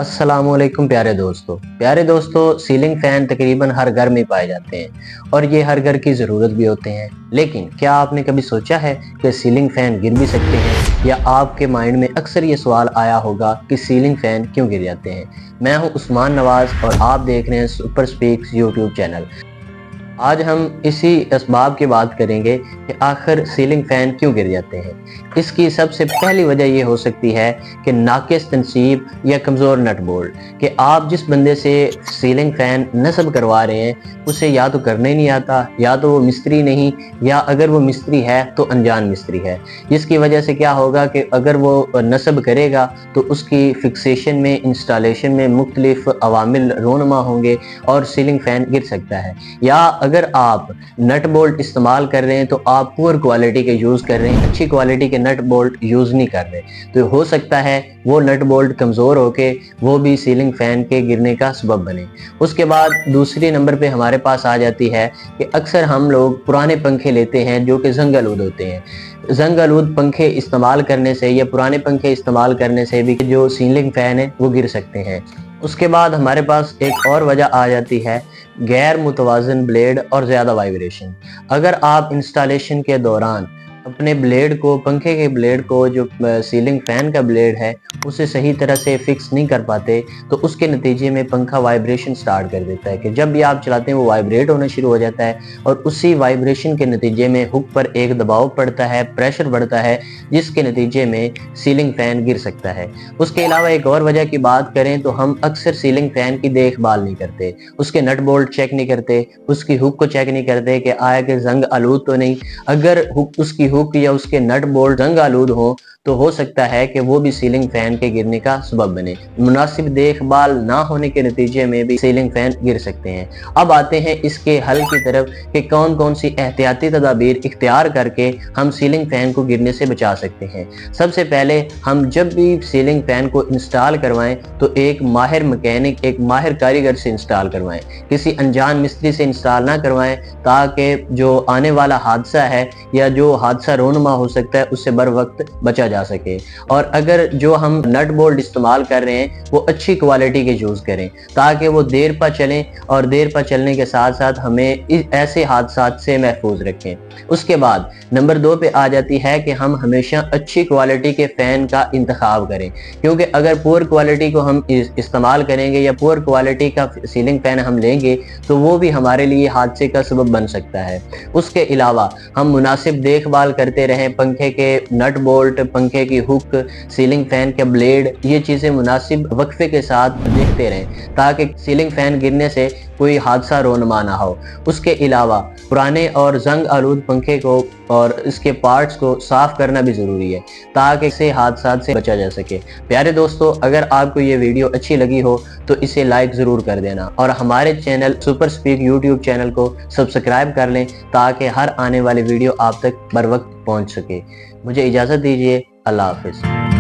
अस्सलाम वालेकुम प्यारे दोस्तों सीलिंग फैन तकरीबन हर घर में पाए जाते हैं और ये हर घर की ज़रूरत भी होते हैं। लेकिन क्या आपने कभी सोचा है कि सीलिंग फैन गिर भी सकते हैं? या आपके माइंड में अक्सर ये सवाल आया होगा कि सीलिंग फैन क्यों गिर जाते हैं। मैं हूं उस्मान नवाज और आप देख रहे हैं सुपर स्पीक्स यूट्यूब चैनल। आज हम इसी असबाब की बात करेंगे कि आखिर सीलिंग फैन क्यों गिर जाते हैं। इसकी सबसे पहली वजह ये हो सकती है कि नाकिस तनसीब या कमज़ोर नट बोल्ट, कि आप जिस बंदे से सीलिंग फैन नस्ब करवा रहे हैं उसे या तो करना ही नहीं आता, या तो वो मिस्त्री नहीं, या अगर वो मिस्त्री है तो अनजान मिस्त्री है। जिसकी वजह से क्या होगा कि अगर वो नस्ब करेगा तो उसकी फिक्सेशन में, इंस्टॉलेशन में मुख्तलिफ अवामिल रोनमा होंगे और सीलिंग फैन गिर सकता है। या अगर आप नट बोल्ट इस्तेमाल कर रहे हैं तो आप पुअर क्वालिटी के यूज़ कर रहे हैं, अच्छी क्वालिटी के नट बोल्ट यूज़ नहीं कर रहे, तो हो सकता है वो नट बोल्ट कमज़ोर होके वो भी सीलिंग फैन के गिरने का सबब बने। उसके बाद दूसरे नंबर पे हमारे पास आ जाती है कि अक्सर हम लोग पुराने पंखे लेते हैं जो कि जंग आलूद होते हैं। जंग आलूद पंखे इस्तेमाल करने से या पुराने पंखे इस्तेमाल करने से भी जो सीलिंग फैन है वो गिर सकते हैं। उसके बाद हमारे पास एक और वजह आ जाती है गैर मुतवाज़न ब्लेड और ज़्यादा वाइब्रेशन। अगर आप इंस्टॉलेशन के दौरान अपने ब्लेड को, पंखे के ब्लेड को, जो सीलिंग फैन का ब्लेड है उसे सही तरह से फिक्स नहीं कर पाते तो उसके नतीजे में पंखा वाइब्रेशन स्टार्ट कर देता है कि जब भी आप चलाते हैं वो वाइब्रेट होना शुरू हो जाता है और उसी वाइब्रेशन के नतीजे में हुक पर एक दबाव पड़ता है, प्रेशर बढ़ता है, जिसके नतीजे में सीलिंग फैन गिर सकता है। उसके अलावा एक और वजह की बात करें तो हम अक्सर सीलिंग फैन की देखभाल नहीं करते, उसके नट बोल्ट चेक नहीं करते, उसकी हुक को चेक नहीं करते कि आया कि जंग आलूद तो नहीं। अगर उसकी हुक या उसके नट बोल्ट जंग आलूद हो सकता है कि वो भी सीलिंग फैन के गिरने का सबब बने। मुनासिब देखभाल ना होने के नतीजे में भी सीलिंग फैन गिर सकते हैं। अब आते हैं इसके हल की तरफ कि कौन कौन सी एहतियाती तदाबीर इख्तियार करके हम सीलिंग फैन को गिरने से बचा सकते हैं। सबसे पहले हम जब भी सीलिंग फैन को इंस्टॉल करवाएं तो एक माहिर मैकेनिक, एक माहिर कारीगर से इंस्टॉल करवाएं, किसी अनजान मिस्त्री से इंस्टॉल ना करवाएं, ताकि जो आने वाला हादसा है या जो हादसा रोनमा हो सकता है उससे बर वक्त बचा जा सके। और अगर जो हम नट बोल्ट इस्तेमाल कर रहे हैं वो अच्छी क्वालिटी के यूज़ करें ताकि वो देर पर चलें और देर पर चलने के साथ साथ हमें ऐसे हादसात से महफूज रखें। उसके बाद नंबर 2 पे आ जाती है कि हम हमेशा अच्छी क्वालिटी के फ़ैन का इंतखाब करें, क्योंकि अगर पुअर क्वालिटी को हम इस्तेमाल करेंगे या पुअर क्वालिटी का सीलिंग फैन हम लेंगे तो वो भी हमारे लिए हादसे का सबब बन सकता है। उसके अलावा हम मुनासिब देखभाल करते रहें, पंखे के नट बोल्ट, पंखे की हुक, सीलिंग फैन के ब्लेड, ये चीज़ें मुनासिब वक्फे के साथ देखते रहें ताकि सीलिंग फैन गिरने से कोई हादसा रोनमा ना हो। उसके अलावा पुराने और जंग आलूद पंखे को और इसके पार्ट्स को साफ करना भी ज़रूरी है ताकि इसे हादसा से बचा जा सके। प्यारे दोस्तों, अगर आपको ये वीडियो अच्छी लगी हो तो इसे लाइक ज़रूर कर देना और हमारे channel super speak YouTube channel को सब्सक्राइब कर लें ताकि हर आने वाली वीडियो आप तक बर वक्त पहुँच सके। मुझे इजाज़त दीजिए। अल्लाह हाफिज़।